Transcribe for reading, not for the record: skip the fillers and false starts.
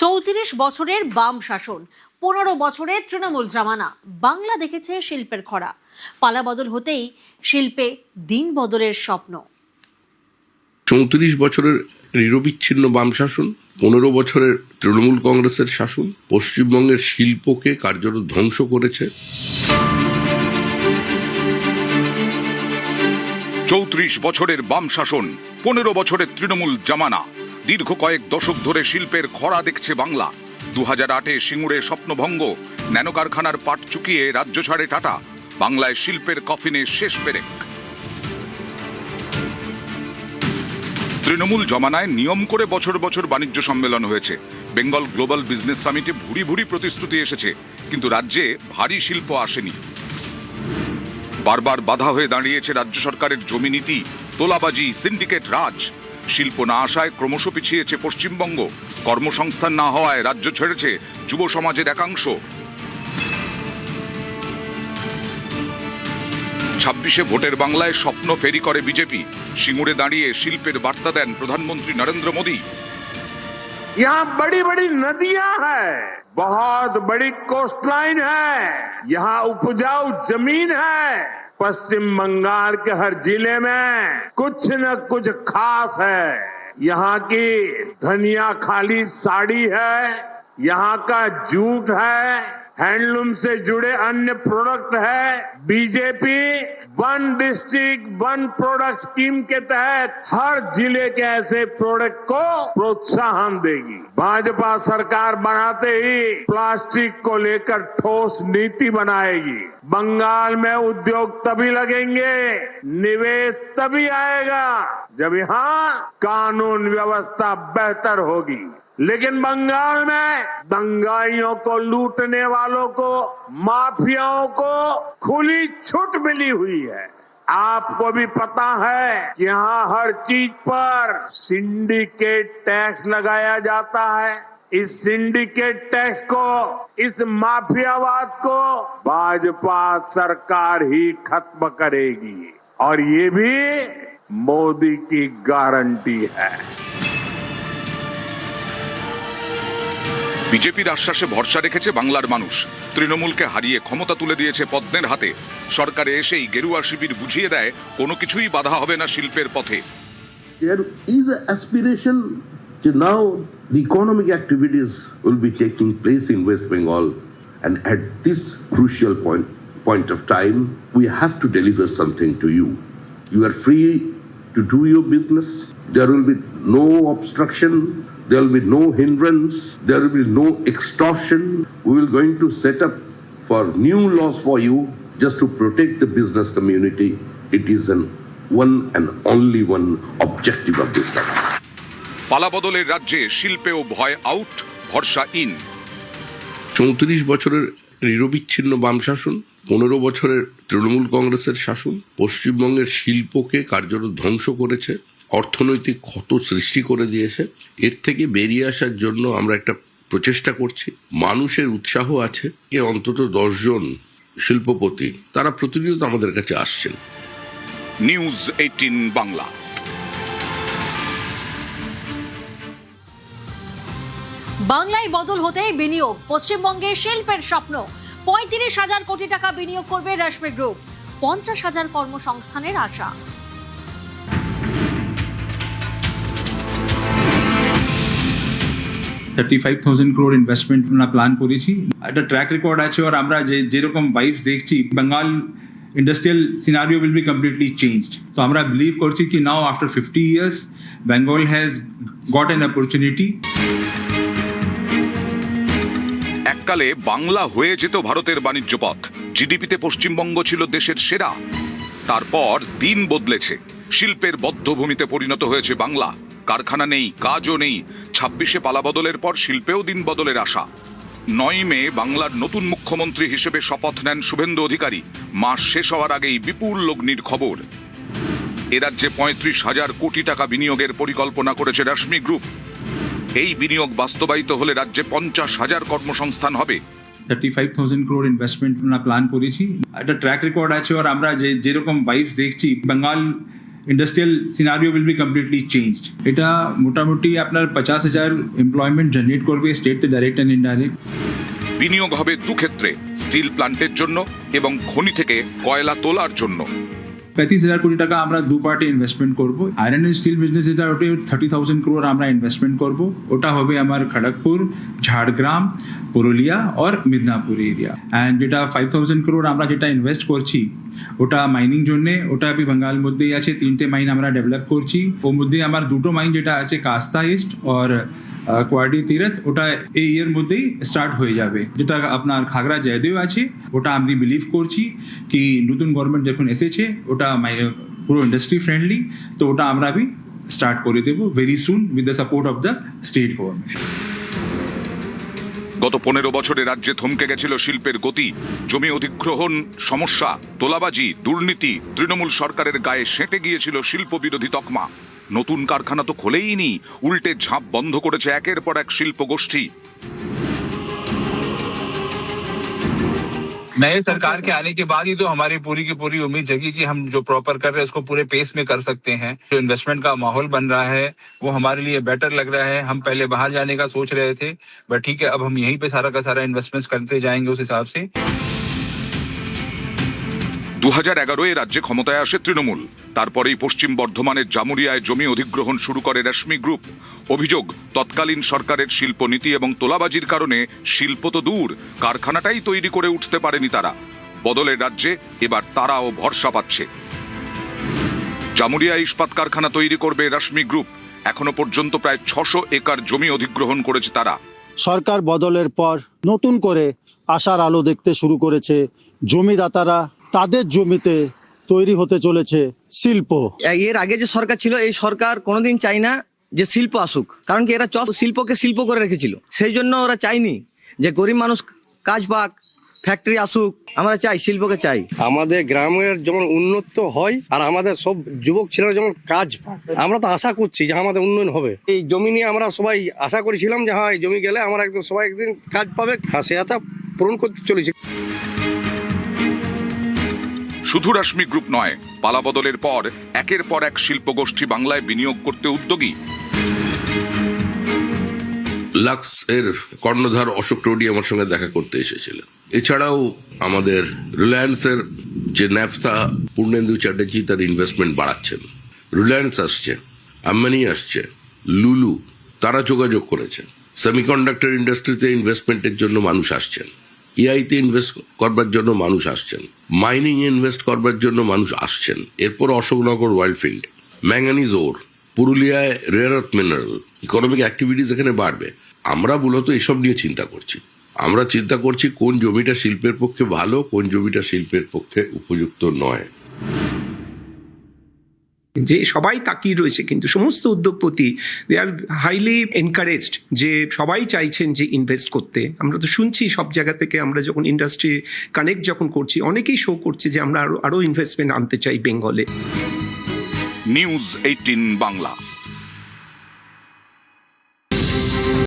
34 বছরের বাম শাসন, 15 বছরের তৃণমূল জামানা, বাংলা দেখেছে শিল্পের খরা। পালাবদল হতেই শিল্পে দিন বদলের স্বপ্ন। 34 বছরের নিরবিচ্ছিন্ন বাম শাসন, 15 বছরের তৃণমূল কংগ্রেসের শাসন পশ্চিমবঙ্গের শিল্পকে কার্যত ধ্বংস করেছে। 34 বছরের বাম শাসন, 15 বছরের তৃণমূল জামানা, দীর্ঘ কয়েক দশক ধরে শিল্পের খরা দেখছে বাংলা। 2008-এ সিঙ্গুরে স্বপ্নভঙ্গ, ন্যানো কারখানার পাট চুকিয়ে রাজ্য ছাড়ে টাটা, বাংলায় শিল্পের কফিনে শেষ পেরেক। তৃণমূল জমানায় নিয়ম করে বছর বছর বাণিজ্য সম্মেলন হয়েছে, বেঙ্গল গ্লোবাল বিজনেস সামিটে ভুরি ভুরি প্রতিশ্রুতি এসেছে, কিন্তু রাজ্যে ভারী শিল্প আসেনি। বারবার বাধা হয়ে দাঁড়িয়েছে রাজ্য সরকারের জমি নীতি, তোলাবাজি, সিন্ডিকেট রাজ। শিল্প না আসায় ক্রমশ পিছিয়েছে পশ্চিমবঙ্গ, কর্মসংস্থান না হওয়ায় রাজ্য ছেড়েছে যুব সমাজের একাংশ। 26-এ ভোটের বাংলায় স্বপ্ন ফেরি করে বিজেপি, সিঙ্গুরে দাঁড়িয়ে শিল্পের বার্তা দেন প্রধানমন্ত্রী নরেন্দ্র মোদী। यहाँ बड़ी बड़ी नदियां हैं, बहुत बड़ी कोस्टलाइन है, यहाँ उपजाऊ जमीन है। पश्चिम बंगाल के हर जिले में कुछ न कुछ खास है। यहाँ की धनिया खाली साड़ी है, यहाँ का जूट है, हैंडलूम से जुड़े अन्य प्रोडक्ट है। BJP one district one product scheme के तहत हर जिले के ऐसे प्रोडक्ट को प्रोत्साहन देगी। भाजपा सरकार बनाते ही प्लास्टिक को लेकर ठोस नीति बनाएगी। बंगाल में उद्योग तभी लगेंगे, निवेश तभी आएगा जब यहाँ कानून व्यवस्था बेहतर होगी। लेकिन बंगाल में दंगाइयों को, लूटने वालों को, माफियाओं को खुली छूट मिली हुई है। आपको भी पता है कि यहाँ हर चीज पर सिंडिकेट टैक्स लगाया जाता है। इस सिंडिकेट टैक्स को, इस माफियावाद को भाजपा सरकार ही खत्म करेगी, और ये भी मोदी की गारंटी है। বিজেপির আশ্বাসে ভরসা রেখেছে বাংলার মানুষ, তৃণমূলকে হারিয়ে ক্ষমতা তুলে দিয়েছে পদ্মের হাতে। সরকারে এসেই গেরুয়া শিবির বুঝিয়ে দেয় কোনো কিছুই বাধা হবে না শিল্পের পথে। There is an aspiration to now the economic activities will be taking place in West Bengal, and at this crucial point of time we have to deliver something to you. You are free to do your business. There will be no obstruction. There will be no hindrance. There will be no extortion. We will going to set up for new laws for you just to protect the business community. It is an one and only one objective of this time. পালাবদলের রাজ্যে শিল্পেও ভয় out, ভরসা in. 34 বছরের নিরবিচ্ছিন্ন বাম শাসন, 15 বছরের তৃণমূল কংগ্রেসের শাসন পশ্চিমবঙ্গের শিল্পকে কার্যত ধ্বংস করেছে, অর্থনৈতিক ক্ষত সৃষ্টি করে দিয়েছে। এর থেকে বেরিয়ে আসার জন্য আমরা একটা প্রচেষ্টা করছি। মানুষের উৎসাহ আছে, অন্তত 10 জন শিল্পপতি তারা প্রতিনিয়ত আমাদের কাছে আসছেন। নিউজ 18 বাংলা। বাংলায় বদল হতেই বিনিয়োগ, পশ্চিমবঙ্গে শিল্পের স্বপ্ন। 35,000 কোটি টাকা বিনিয়োগ করবে রেশমি গ্রুপ, 50,000 কর্মসংস্থানের আশা। 35,000 crore ইনভেস্টমেন্ট আমরা প্ল্যান করেছি। একটা ট্র্যাক রেকর্ড আছে, আর আমরা যেরকম ভাইবস দেখছি, Bengal industrial scenario will be completely changed. তো আমরা বিলিভ করছি কি now after 50 years Bengal has got an opportunity. এককালে বাংলা হয়ে যেত ভারতের বাণিজ্য পথ, জিডিপিতে পশ্চিমবঙ্গ ছিল দেশের সেরা। তারপর দিন বদলেছে, শিল্পের বদ্ধভূমিতে পরিণত হয়েছে বাংলা। কারখানা নেই, কাজও নেই। 26-এ পালাবদলের পর শিল্পেও দিন বদলের আশা। 9 মে বাংলার নতুন মুখ্যমন্ত্রী হিসেবে শপথ নেন শুভেন্দু অধিকারী। মাস শেষ হওয়ার আগেই বিপুল লগ্নির খবর। এ রাজ্যে 35,000 কোটি টাকা বিনিয়োগের পরিকল্পনা করেছে রেশমি গ্রুপ। এই বিনিয়োগ বাস্তবায়িত হলে রাজ্যে 50,000 কর্মসংস্থান হবে। 35,000 crore ইনভেস্টমেন্ট আমরা প্ল্যান করেছি। একটা ট্র্যাক রেকর্ড আছে, আর আমরা যেরকম ভাইবস দেখছি, Bengal industrial scenario will be completely changed. এটা মোটামুটি আপনার 50,000 এমপ্লয়মেন্ট জেনারেট করবে স্টেটে ডাইরেক্ট অ্যান্ড ইনডাইরেক্ট। বিনিয়োগ হবে দু ক্ষেত্রে, স্টিল প্ল্যান্টের জন্য এবং খনি থেকে কয়লা তোলার জন্য। 35,000 কোটি টাকা আমরা দু পার্টে ইনভেস্টমেন্ট করব। আয়রন অ্যান্ড স্টিল বিজনেস যেটা ওটা 30,000 crore আমরা ইনভেস্টমেন্ট করব। ওটা হবে আমার খড়গপুর, ঝাড়গ্রাম, পুরুলিয়া আর মিদনাপুর এরিয়া। অ্যান্ড যেটা 5,000 crore আমরা যেটা ইনভেস্ট করছি ওটা মাইনিং জন্যে, ওটা আমি বাঙ্গাল মধ্যেই আছে। 3টে মাইন আমরা ডেভেলপ করছি। ওর মধ্যে আমার 2টো মাইন যেটা আছে কাস্তা ইস্ট আর কোয়াডি তীরথ, ওটা এই ইয়ের মধ্যেই স্টার্ট হয়ে যাবে। যেটা আপনার খাগড়া জয়দেব আছে ওটা আমি বিলিভ করছি কি নতুন গভর্নমেন্ট যখন এসেছে ওটা পুরো ইন্ডাস্ট্রি ফ্রেন্ডলি, তো ওটা আমরা भी স্টার্ট করে দেবো very soon with the support of the state government. গত 15 বছরে রাজ্যে থমকে গেছিল শিল্পের গতি। জমি অধিগ্রহণ সমস্যা, তোলাবাজি, দুর্নীতি, তৃণমূল সরকারের গায়ে সেঁটে গিয়েছিল শিল্প বিরোধী তকমা। নতুন কারখানা তো খোলেইনি, উল্টে ঝাঁপ বন্ধ করেছে একের পর এক শিল্প গোষ্ঠী। नए सरकार के आने के बाद ही तो हमारी पूरी की पूरी उम्मीद जगी कि हम जो प्रॉपर कर रहे हैं उसको पूरे पेस में कर सकते हैं। जो इन्वेस्टमेंट का माहौल बन रहा है वो हमारे लिए बेटर लग रहा है। हम पहले बाहर जाने का सोच रहे थे, बट ठीक है, अब हम यहीं पे सारा का सारा इन्वेस्टमेंट्स करते जाएंगे उस हिसाब से। 2011 রাজ্যে ক্ষমতায় আসে তৃণমূল। তারপরেই পশ্চিম বর্ধমানের জামুরিয়ায় জমি অধিগ্রহণ শুরু করে রেশমি গ্রুপ। অভিযোগ, তৎকালীন সরকারের শিল্পনীতি এবং তোলাবাজির কারণে শিল্প তো দূর, কারখানাটাই তৈরি করে উঠতে পারেনি তারা। বদলের রাজ্যে এবার তারাও ভরসা পাচ্ছে। জামুরিয়া ইস্পাত কারখানা তৈরি করবে রেশমি গ্রুপ। এখনো পর্যন্ত প্রায় 600 একর জমি অধিগ্রহণ করেছে তারা। সরকার বদলের পর নতুন করে আশার আলো দেখতে শুরু করেছে জমিদাতারা। তাদের জমিতে তৈরি হতে চলেছে শিল্প। এর আগে যে সরকার ছিল এই সরকার কোনোদিন চাই না যে শিল্প আসুক, কারণ কি এরা শিল্পকে শিল্প করে রেখেছিল। সেই জন্য ওরা চাইনি যে গরিব মানুষ কাজ পাক, ফ্যাক্টরি আসুক। আমরা চাই শিল্পকে চাই। আমাদের গ্রামের যেমন উন্নত হয় আর আমাদের সব যুবক ছেলেরা যেমন কাজ পায়, আমরা তো আশা করছি যে আমাদের উন্নয়ন হবে। এই জমি নিয়ে আমরা সবাই আশা করেছিলাম যে হ্যাঁ এই জমি গেলে আমরা একদম সবাই একদিন কাজ পাবে। হ্যাঁ, সে আশা পূরণ করতে চলেছে। শুধু রেশমি গ্রুপ নয়, পালাবদলের পর একের পর এক শিল্প গোষ্ঠী বাংলায় বিনিয়োগ করতে উদ্যোগী। লাক্স এর কর্ণধার অশোক টোডি আমার সঙ্গে দেখা করতে এসেছিলেন। এছাড়াও আমাদের রিলায়েন্সের যে ন্যাফতা, পূর্ণেন্দু চ্যাটার্জি তার ইনভেস্টমেন্ট বাড়াচ্ছেন। রিলায়েন্স আসছে, আম্বানি আসছে, লুলু, তারা যোগাযোগ করেছেন। সেমিকন্ডাক্টর ইন্ডাস্ট্রিতে ইনভেস্টমেন্টের জন্য মানুষ আসছেন। এআইতে ইনভেস্ট করবার জন্য মানুষ আসছেন। মাইনিং ইনভেস্ট করবার জন্য মানুষ আসছেন। এরপর অশোকনগর ওয়াইল্ডফিল্ড, ম্যাঙ্গানিজ ওর, পুরুলিয়ায় rare earth mineral, economic activities এখানে বাড়বে। আমরা মূলত এসব নিয়ে চিন্তা করছি। আমরা চিন্তা করছি কোন জমিটা শিল্পের পক্ষে ভালো, কোন জমিটা শিল্পের পক্ষে উপযুক্ত নয়। যে সবাই তাকিয়ে রয়েছে, কিন্তু সমস্ত উদ্যোগপতি দে আর হাইলি এনকারেজড, যে সবাই চাইছেন যে ইনভেস্ট করতে। আমরা তো শুনছি সব জায়গা থেকে, আমরা যখন ইন্ডাস্ট্রি কানেক্ট যখন করছি অনেকেই শো করছে যে আমরা আরো ইনভেস্টমেন্ট আনতে চাই বেঙ্গলে। নিউজ 18 বাংলা।